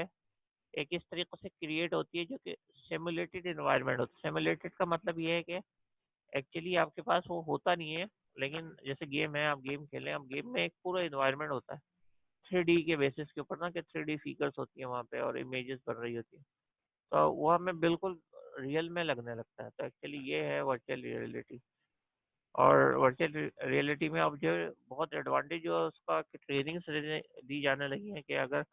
एक इस तरीके से क्रिएट होती है जो कि सिमुलेटेड इन्वायरमेंट होता है। सिमुलेटेड का मतलब ये है कि एक्चुअली आपके पास वो होता नहीं है, लेकिन जैसे गेम है, आप गेम खेलें, आप गेम में एक पूरा इन्वायरमेंट होता है 3D के बेसिस के ऊपर ना, कि 3D फिगर्स होती है वहाँ पे और इमेजेस बन रही होती है, तो वो हमें बिल्कुल रियल में लगने लगता है। तो एक्चुअली ये है वर्चुअल रियलिटी। और वर्चुअल रियलिटी में अब जो है बहुत एडवांटेज जो है उसका ट्रेनिंग्स दी जाने लगी है, कि अगर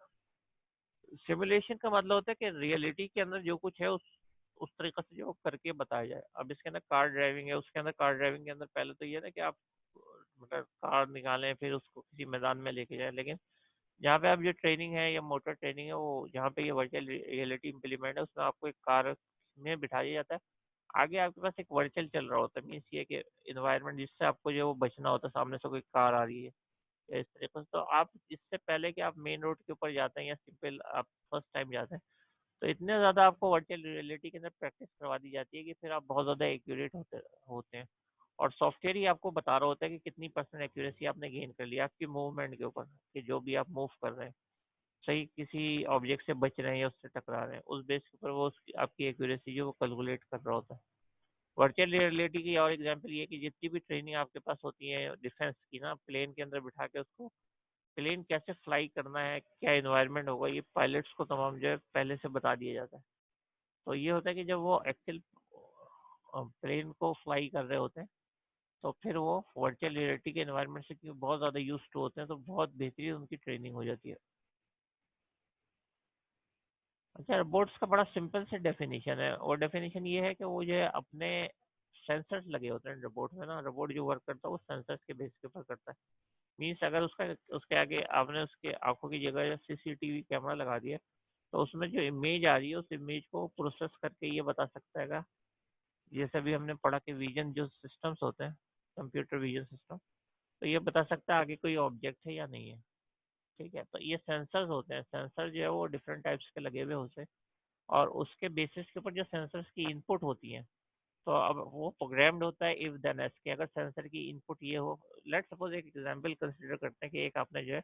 सिमुलेशन का मतलब होता है कि रियलिटी के अंदर जो कुछ है उस तरीके से जो करके बताया जाए। अब इसके अंदर कार ड्राइविंग है, उसके अंदर कार ड्राइविंग के अंदर पहले तो ये ना कि आप मतलब कार निकालें फिर उसको किसी मैदान में लेके जाएं, लेकिन जहाँ पे आप जो ट्रेनिंग है या मोटर ट्रेनिंग है वो जहाँ पे ये वर्चुअल रियलिटी इम्प्लीमेंट है उसमें आपको एक कार में बिठाया जाता है। आगे आपके पास एक वर्चुअल चल रहा होता है, मीन्स ये कि इन्वायरमेंट जिससे आपको जो है वो बचना होता है, सामने से कोई कार आ रही है या इस तरीके से। तो आप इससे पहले कि आप मेन रोड के ऊपर जाते हैं या सिंपल आप फर्स्ट टाइम जाते हैं, तो इतने ज़्यादा आपको वर्चुअल रियलिटी के अंदर प्रैक्टिस करवा दी जाती है कि फिर आप बहुत ज़्यादा एक्यूरेट होते होते हैं। और सॉफ्टवेयर ही आपको बता रहा होता है कि कितनी परसेंट एक्यूरेसी आपने गेन कर लिया आपकी मूवमेंट के ऊपर, कि जो भी आप मूव कर रहे हैं सही, किसी ऑब्जेक्ट से बच रहे हैं या उससे टकरा रहे हैं, उस बेस के ऊपर वो उसकी आपकी एक्यूरेसी जो वो कैलकुलेट कर रहा होता है। वर्चुअल रियलिटी की और एग्जांपल ये है कि जितनी भी ट्रेनिंग आपके पास होती है डिफेंस की ना, प्लेन के अंदर बिठा के उसको प्लेन कैसे फ्लाई करना है, क्या इन्वायरमेंट होगा, ये पायलट्स को तमाम जो है पहले से बता दिया जाता है। तो ये होता है कि जब वो एक्चुअल प्लेन को फ्लाई कर रहे होते हैं, तो फिर वो वर्चुअल रियलिटी के एनवायरनमेंट से क्योंकि बहुत ज़्यादा यूज टू होते हैं, तो बहुत बेहतरीन उनकी ट्रेनिंग हो जाती है। अच्छा, रोबोट्स का बड़ा सिंपल से डेफिनेशन है, और डेफिनेशन ये है कि वो जो है अपने सेंसर्स लगे होते हैं रोबोट में ना, रोबोट जो वर्क करता है वो सेंसर्स के बेस के ऊपर करता है। मीन्स अगर उसका उसके आगे आपने उसके आंखों की जगह सीसीटीवी कैमरा लगा दिया, तो उसमें जो इमेज आ रही है उस इमेज को प्रोसेस करके ये बता सकता है, जैसे भी हमने पढ़ा कि विजन जो सिस्टम्स होते हैं, कंप्यूटर विजन सिस्टम, तो ये बता सकता है आगे कोई ऑब्जेक्ट है या नहीं है। ठीक है, तो ये सेंसर्स होते हैं, सेंसर जो है वो डिफरेंट टाइप्स के लगे हुए होते हैं, और उसके बेसिस के ऊपर जो सेंसर्स की इनपुट होती है, तो अब वो प्रोग्राम्ड होता है इफ देन एल्स के, अगर सेंसर की इनपुट ये हो। लेट सपोज एक एग्जांपल कंसीडर करते हैं कि एक आपने जो है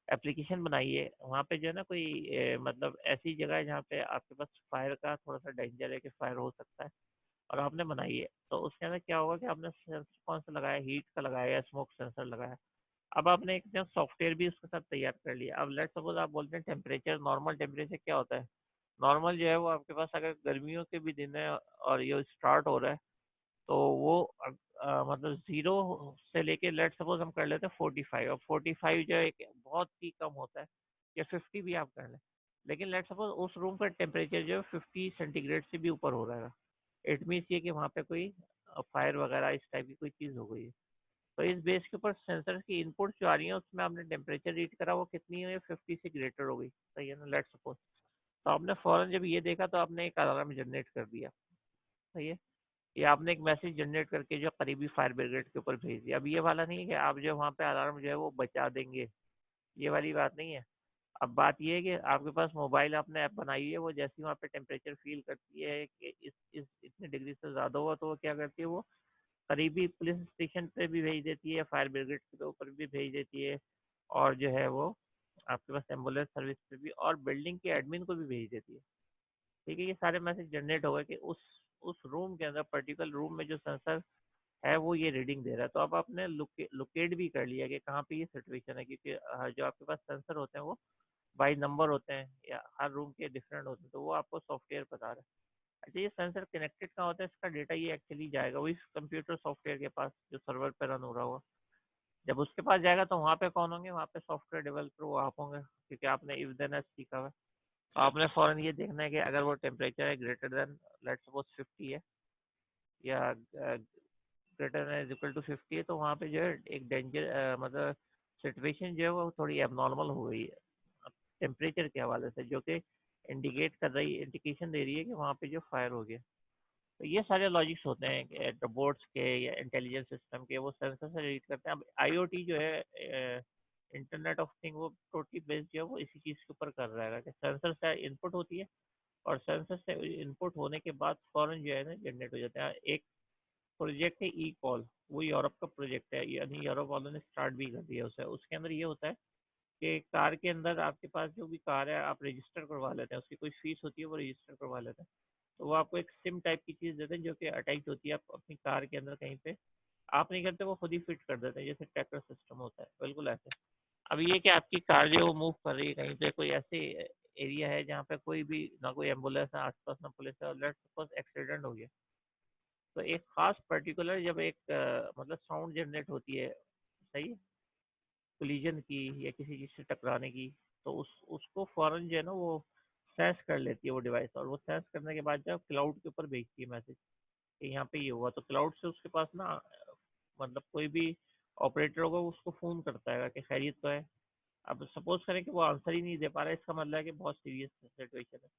एप्लीकेशन बनाई है, वहाँ पे जो है ना कोई मतलब ऐसी जगह है जहाँ पे आपके पास फायर का थोड़ा सा डेंजर है कि फायर हो सकता है, और आपने बनाई है, तो उसके अंदर क्या होगा कि आपने सेंसर कौन सा लगाया, हीट का लगाया या स्मोक सेंसर लगाया। अब आपने एक सॉफ्टवेयर भी उसके साथ तैयार कर लिया। अब लेट्स सपोज आप बोलते हैं टेम्परेचर, नॉर्मल टेम्परेचर क्या होता है? नॉर्मल जो है वो आपके पास अगर गर्मियों के भी दिन है और ये स्टार्ट हो रहा है, तो वो मतलब 0 से लेके लेट सपोज हम कर लेते हैं 45, और 45 जो है बहुत ही कम होता है, या 50 भी आप कर लें। लेकिन लेट सपोज उस रूम का टेम्परेचर जो है 50 सेंटीग्रेड से भी ऊपर हो रहा है, इट मीन्स ये कि वहाँ पे कोई फायर वगैरह इस टाइप की कोई चीज़ हो गई है। तो इस बेस के ऊपर सेंसर की इनपुट जो आ रही है उसमें आपने टेम्परेचर रीड करा, वो कितनी है? 50 से ग्रेटर हो गई, सही है ना? लेट सपोज तो आपने फौरन जब ये देखा तो आपने एक अलार्म जनरेट कर दिया, सही है? या आपने एक मैसेज जनरेट करके जो करीबी फायर ब्रिगेड के ऊपर भेज दिया। अब ये वाला नहीं है कि आप जो वहाँ पे अलार्म जो है वो बचा देंगे, ये वाली बात नहीं है। अब बात ये है कि आपके पास मोबाइल आपने ऐप बनाई है, वो जैसी वहाँ पे टेम्परेचर फील करती है कि इस इतने डिग्री से ज़्यादा हुआ, तो वो क्या करती है, वो करीबी पुलिस स्टेशन पे भी भेज देती है, फायर ब्रिगेड के ऊपर भी भेज देती है, और जो है वो आपके पास एम्बुलेंस सर्विस पे भी, और बिल्डिंग के एडमिन को भी भेज देती है। ठीक है, ये सारे मैसेज जनरेट हो गए कि उस रूम के अंदर, पर्टिकुलर रूम में जो सेंसर है वो ये रीडिंग दे रहा है। तो अब आपने लोकेट भी कर लिया कि कहाँ पे ये सिचुएशन है, क्योंकि जो आपके पास सेंसर होते हैं वो बाई नंबर होते हैं या हर रूम के डिफरेंट होते हैं, तो वो आपको सॉफ्टवेयर बता रहा है। अच्छा, ये सेंसर कनेक्टेड कहाँ होता है? इसका डेटा ये एक्चुअली जाएगा वही कंप्यूटर सॉफ्टवेयर के पास जो सर्वर पे रन हो रहा होगा। जब उसके पास जाएगा तो वहाँ पे कौन होंगे? वहाँ पे सॉफ्टवेयर डेवलपर वो आप होंगे, क्योंकि आपने इफ देन एल्स सीखा हुआ है। तो आपने फौरन ये देखना है कि अगर वो टेम्परेचर है ग्रेटर देन लेट्स सपोज 50 है, या ग्रेटर देन इक्वल टू 50 है, तो वहाँ पे जो है एक डेंजर मतलब सिचुएशन जो है वो थोड़ी एबनॉर्मल हो गई है टेम्परेचर के हवाले से, जो कि इंडिकेट कर रही इंडिकेशन दे रही है कि वहाँ पे जो फायर हो गया। तो ये सारे लॉजिक्स होते हैं रोबोट्स के या इंटेलिजेंस सिस्टम के, वो सेंसर से रीड करते हैं। अब आईओटी जो है, इंटरनेट ऑफ थिंग, वो टोटली बेस्ड जो है वो इसी चीज़ के ऊपर कर रहा है कि सेंसर से इनपुट होती है, और सेंसर से इनपुट होने के बाद फॉरन जो है ना जनरेट हो जाता है। एक प्रोजेक्ट है ई कॉल, वो यूरोप का प्रोजेक्ट है, यानी यूरोप वालों ने स्टार्ट भी कर दिया उसे। उसके अंदर ये होता है कि कार के अंदर आपके पास जो भी कार है आप रजिस्टर करवा लेते हैं, उसकी कोई फीस होती है, वो रजिस्टर करवा लेते हैं। तो वो आपको एक सिम टाइप की चीज़ देते हैं जो कि अटैच होती है आप अपनी कार के अंदर कहीं पे, आप नहीं करते, वो खुद ही फिट कर देते हैं, जैसे ट्रैकर सिस्टम होता है, बिल्कुल ऐसे। अब ये कि आपकी कार जो है वो मूव कर रही है कहीं पे, कोई ऐसे एरिया है जहाँ पे कोई भी ना, कोई एम्बुलेंस है आसपास, ना पुलिस है, और लेट्स सपोज एक्सीडेंट हो गया, तो एक खास पर्टिकुलर जब एक मतलब साउंड जनरेट होती है, सही है, कोलिजन की या किसी चीज़ से टकराने की, तो उसको फौरन जो है ना वो सेंस कर लेती है वो डिवाइस, और वो सेंस करने के बाद जब क्लाउड के ऊपर भेजती है मैसेज कि यहाँ पे ये हुआ, तो क्लाउड से उसके पास ना मतलब कोई भी ऑपरेटर होगा वो उसको फ़ोन करता है कि खैरियत तो है। अब सपोज करें कि वो आंसर ही नहीं दे पा रहा है, इसका मतलब है कि बहुत सीरियस सिचुएशन है,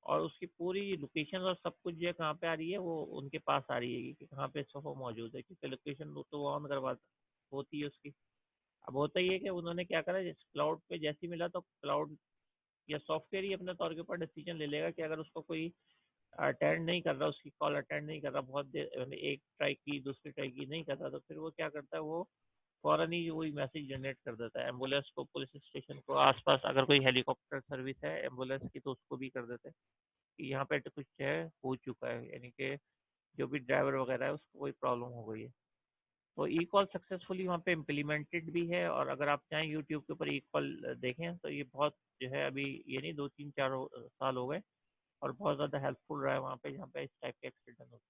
और उसकी पूरी लोकेशन और सब कुछ जो है कहाँ पे आ रही है, वो उनके पास आ रही है कि कहाँ पे सोफा मौजूद है, क्योंकि लोकेशन तो वो ऑन करवा होती है उसकी। अब होता ही है कि उन्होंने क्या करा, क्लाउड पे जैसे ही मिला तो क्लाउड या सॉफ्टवेयर ही अपने तौर के ऊपर डिसीजन ले लेगा कि अगर उसको कोई अटेंड नहीं कर रहा, उसकी कॉल अटेंड नहीं कर रहा, बहुत देर मतलब एक ट्राई की, दूसरी ट्राई की, नहीं कर रहा, तो फिर वो क्या करता है, वो फौरन ही वही मैसेज जनरेट कर देता है एम्बुलेंस को, पुलिस स्टेशन को, आसपास अगर कोई हेलीकॉप्टर सर्विस है एम्बुलेंस की तो उसको भी कर देते हैं कि यहाँ पे तो कुछ है हो चुका है, यानी कि जो भी ड्राइवर वगैरह है उसको कोई प्रॉब्लम हो गई है। तो ई कॉल सक्सेसफुली वहाँ पे इम्प्लीमेंटेड भी है, और अगर आप चाहें यूट्यूब के ऊपर ई कॉल देखें तो ये बहुत जो है अभी ये नहीं 2 3 4 साल हो गए, और बहुत ज़्यादा हेल्पफुल रहा है वहाँ पे जहाँ पे इस टाइप के एक्सीडेंट होते हैं।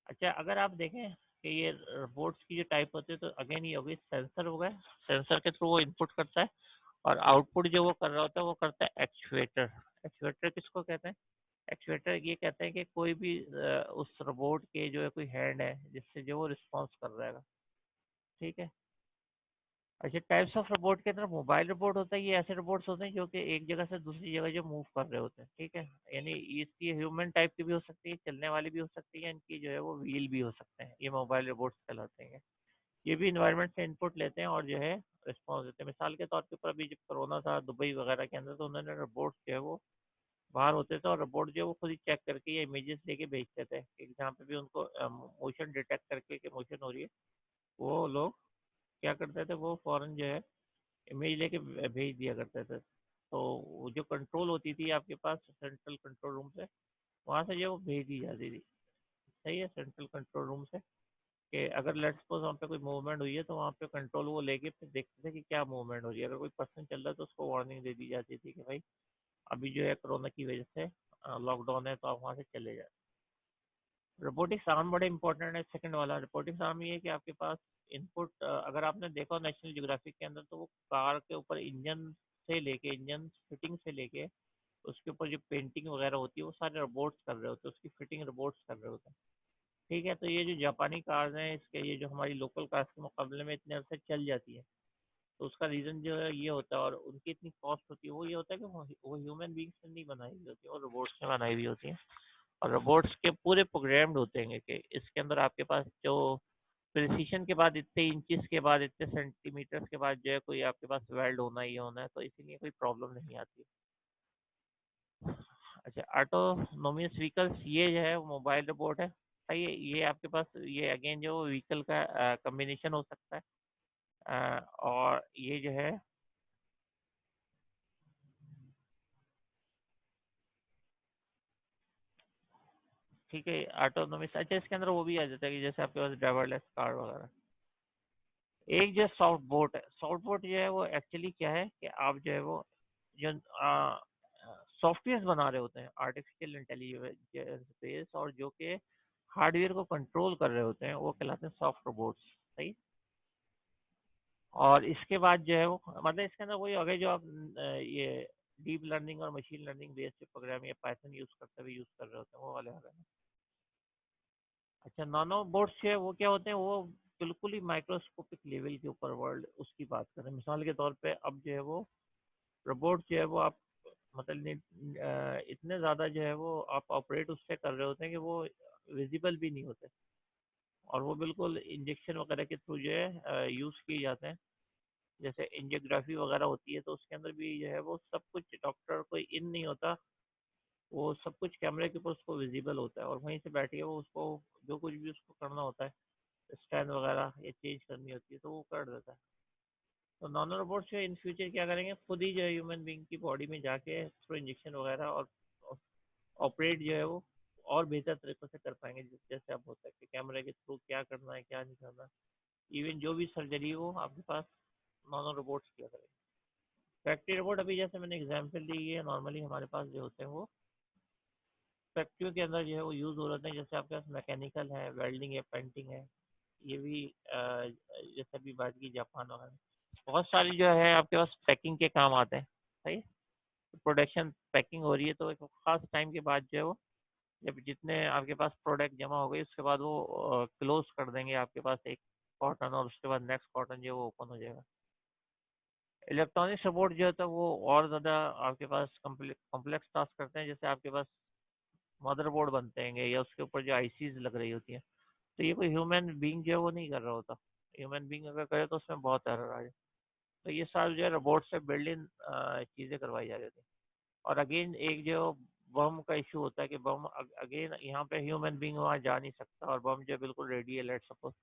अच्छा, अगर आप देखें कि ये रोबोट्स की जो टाइप होती है, तो अगेन ये हो गई सेंसर हो गए, सेंसर के थ्रू वो इनपुट करता है, और आउटपुट जो वो कर रहा होता है वो करता है एक्चुएटर। एक्चुएटर किसको कहते हैं? एक्चुएटर ये कहते हैं कि कोई भी उस रोबोट के जो है कोई हैंड है जिससे जो वो रिस्पॉन्स कर रहेगा, ठीक है। अच्छा, टाइप्स ऑफ रोबोट के अंदर मोबाइल रोबोट होता है, ये ऐसे रोबोट्स होते हैं जो कि एक जगह से दूसरी जगह जो मूव कर रहे होते हैं, ठीक है। यानी इसकी ह्यूमन टाइप की भी हो सकती है, चलने वाली भी हो सकती है, इनकी जो है वो व्हील भी हो सकते हैं, ये मोबाइल रोबोट्स कहलाते हैं। ये भी इन्वायरमेंट से इनपुट लेते हैं और जो है रिस्पॉन्स देते हैं। मिसाल के तौर के ऊपर अभी जब कोरोना था दुबई वगैरह के अंदर, तो उन्होंने रोबोट्स जो है वो बाहर होते थे, और रोबोट जो है वो खुद ही चेक करके या इमेजेस लेके भेजते थे कि जहाँ पे भी उनको मोशन डिटेक्ट करके कि मोशन हो रही है, वो लोग क्या करते थे, वो फौरन जो है इमेज लेके भेज दिया करते थे। तो वो जो कंट्रोल होती थी आपके पास सेंट्रल कंट्रोल रूम से, वहाँ से जो वो भेज दी जाती थी, सही है, सेंट्रल कंट्रोल रूम से। कि अगर लेट्स सपोज वहाँ पे कोई मूवमेंट हुई है तो वहाँ पे कंट्रोल वो लेके फिर देखते थे कि क्या मूवमेंट हो रही है। अगर कोई पर्सन चल रहा है तो उसको वार्निंग दे दी जाती थी कि भाई अभी जो है कोरोना की वजह से लॉकडाउन है तो आप वहाँ से चले जाए। रोबोटिक्स आर्म बड़े इंपॉर्टेंट है। सेकंड वाला रोबोटिक्स आर्म ये है कि आपके पास इनपुट, अगर आपने देखा नेशनल ज्योग्राफिक के अंदर, तो वो कार के ऊपर इंजन से लेके, इंजन फिटिंग से लेके उसके ऊपर जो पेंटिंग वगैरह होती है वो सारे रोबोट्स कर रहे होते हैं, उसकी फिटिंग रोबोट्स कर रहे होते हैं। ठीक है, तो ये जो जापानी कार्स हैं इसके, ये जो हमारी लोकल कार्स के मुकाबले में इतने अरसे चल जाती है, तो उसका रीज़न जो है ये होता है, और उनकी इतनी कॉस्ट होती है, वो ये होता है कि वो ह्यूमन बींग्स से नहीं बनाई हुई होती है, वो रोबोट्स से बनाई हुई होती हैं। और रोबोट्स के पूरे प्रोग्राम्ड होते हैं कि इसके अंदर आपके पास जो प्रिसीशन के बाद, इतने इंचेस के बाद, इतने सेंटीमीटर्स के बाद जो है कोई आपके पास वेल्ड होना ही होना है, तो इसीलिए कोई प्रॉब्लम नहीं आती। अच्छा, ऑटोनोमियस व्हीकल्स ये जो है मोबाइल रोबोट है। सही है, ये आपके पास ये अगेन जो व्हीकल का कम्बिनेशन हो सकता है। और ये जो है, ठीक है, ऑटोनोमिस, अच्छा इसके अंदर वो भी आ जाता है कि जैसे आपके पास ड्राइवरलेस कार वगैरह। एक जो सॉफ्ट बोट है, सॉफ्ट बोट जो है वो एक्चुअली क्या है कि आप जो है वो जो सॉफ्टवेयर बना रहे होते हैं आर्टिफिशियल इंटेलिजेंस बेस, और जो कि हार्डवेयर को कंट्रोल कर रहे होते हैं, वो कहलाते हैं सॉफ्ट रोबोट्स। सही। और इसके बाद जो है वो मतलब इसके अंदर वही हो गए जो आप ये डीप लर्निंग और मशीन लर्निंग बेस्ड जो प्रोग्राम या पाइथन यूज करते हुए यूज कर रहे होते हैं, वो वाले हो गए। अच्छा, नानो बोट्स जो है वो क्या होते हैं, वो बिल्कुल ही माइक्रोस्कोपिक लेवल के ऊपर वर्ल्ड उसकी बात करें, मिसाल के तौर पे अब जो है वो रोबोट जो है वो आप मतलब इतने ज़्यादा जो है वो आप ऑपरेट उससे कर रहे होते हैं कि वो विजिबल भी नहीं होते, और वो बिल्कुल इंजेक्शन वगैरह के थ्रू जो है यूज़ किए जाते हैं। जैसे एंजियोग्राफी वगैरह होती है तो उसके अंदर भी जो है वो सब कुछ डॉक्टर कोई इन नहीं होता, वो सब कुछ कैमरे के ऊपर उसको विजिबल होता है, और वहीं से बैठ के वो उसको जो कुछ भी उसको करना होता है, स्टैंड वगैरह ये चेंज करनी होती है तो वो कर देता है। तो नॉन रोबोट्स जो इन फ्यूचर क्या करेंगे, खुद ही जो है ह्यूमन बींग की बॉडी में जाके थ्रू इंजेक्शन वगैरह और ऑपरेट जो है वो और बेहतर तरीके से कर पाएंगे, जैसे आप होता है कि कैमरे के थ्रू क्या करना है क्या नहीं करना। इवन जो भी सर्जरी हो आपके पास नॉन रोबोट्स किया करेंगे। फैक्ट्री रोबोट अभी जैसे मैंने एग्जाम्पल दी है, नॉर्मली हमारे पास जो होते हैं वो फैक्ट्रियों के अंदर जो है वो यूज़ हो रहे हैं, जैसे आपके पास मैकेनिकल है, वेल्डिंग है, पेंटिंग है। ये भी जैसे अभी बात की जापान वगैरह, बहुत सारी जो है आपके पास पैकिंग के काम आते हैं। सही। प्रोडक्शन पैकिंग हो रही है तो एक खास टाइम के बाद जो है वो, जब जितने आपके पास प्रोडक्ट जमा हो गई उसके बाद वो क्लोज कर देंगे आपके पास एक कॉटन, और उसके बाद नेक्स्ट कॉटन जो है वो ओपन हो जाएगा। इलेक्ट्रॉनिक सपोर्ट जो होता है वो और ज़्यादा आपके पास कॉम्प्लेक्स टास्क करते हैं, जैसे आपके पास मदरबोर्ड बनते हैं या उसके ऊपर जो आईसीज लग रही होती हैं, तो ये कोई ह्यूमन बींग जो है वो नहीं कर रहा होता। ह्यूमन बींग अगर करे तो उसमें बहुत एरर आ जाए। तो ये सारी जो है रोबोट से बिल्ड इन चीज़ें करवाई जा रही होती हैं। और अगेन एक जो बम का इशू होता है कि बम अगेन यहाँ पे ह्यूमन बींग वहाँ जा नहीं सकता, और बम जो है बिल्कुल रेडी है लेट सपोज,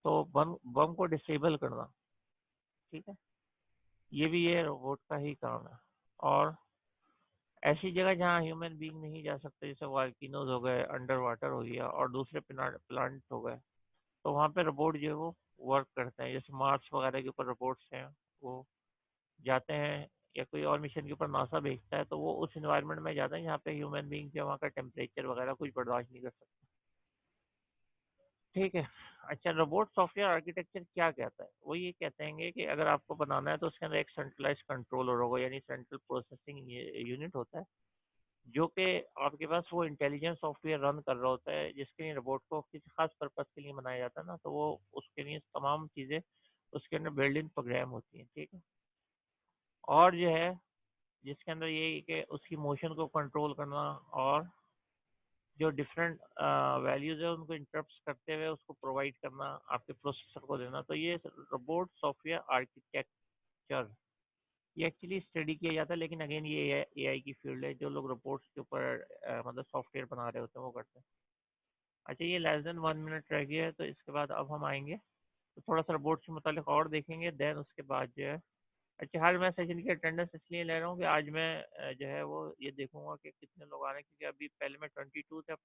तो बम बम को डिसेबल करना। ठीक है, ये भी ये रोबोट का ही काम है। और ऐसी जगह जहाँ ह्यूमन बींग नहीं जा सकते, जैसे वाल्किनोज हो गए, अंडर वाटर हो गया, और दूसरे प्लांट हो गए, तो वहाँ पे रोबोट जो है वो वर्क करते हैं। जैसे मार्स वगैरह के ऊपर रोबोट्स हैं, वो जाते हैं, या कोई और मिशन के ऊपर नासा भेजता है, तो वो उस इन्वायरमेंट में जाते हैं जहाँ पे ह्यूमन बींग जो वहाँ का टेम्परेचर वगैरह कुछ बर्दाश्त नहीं कर सकते। ठीक है। अच्छा, रोबोट सॉफ्टवेयर आर्किटेक्चर क्या कहता है, वो ये कहते हैं कि अगर आपको बनाना है तो उसके अंदर एक सेंट्रलाइज कंट्रोलर होगा, यानी सेंट्रल प्रोसेसिंग यूनिट होता है, जो कि आपके पास वो इंटेलिजेंस सॉफ्टवेयर रन कर रहा होता है, जिसके लिए रोबोट को किसी खास पर्पज के लिए बनाया जाता है ना, तो वो उसके लिए तमाम चीज़ें उसके अंदर बिल्ड इन प्रोग्राम होती हैं। ठीक है। और जो है जिसके अंदर ये है कि उसकी मोशन को कंट्रोल करना, और जो डिफरेंट वैल्यूज है उनको इंटरप्ट करते हुए उसको प्रोवाइड करना, आपके प्रोसेसर को देना, तो ये रोबोट सॉफ्टवेयर आर्किटेक्चर ये एक्चुअली स्टडी किया जाता है। लेकिन अगेन ये एआई की फील्ड है, जो लोग रोबोट्स के ऊपर मतलब सॉफ्टवेयर बना रहे होते हैं वो करते हैं। अच्छा, ये लेस देन 1 मिनट रह गया है, तो इसके बाद अब हम आएंगे तो थोड़ा सा रोबोट्स के मुतालिक और देखेंगे, देन उसके बाद जो है, अच्छा हर मैं सेशन की अटेंडेंस इसलिए ले रहा हूँ कि आज मैं जो है वो ये देखूंगा कि कितने लोग आ रहे हैं, क्योंकि अभी पहले में 22 थे, अब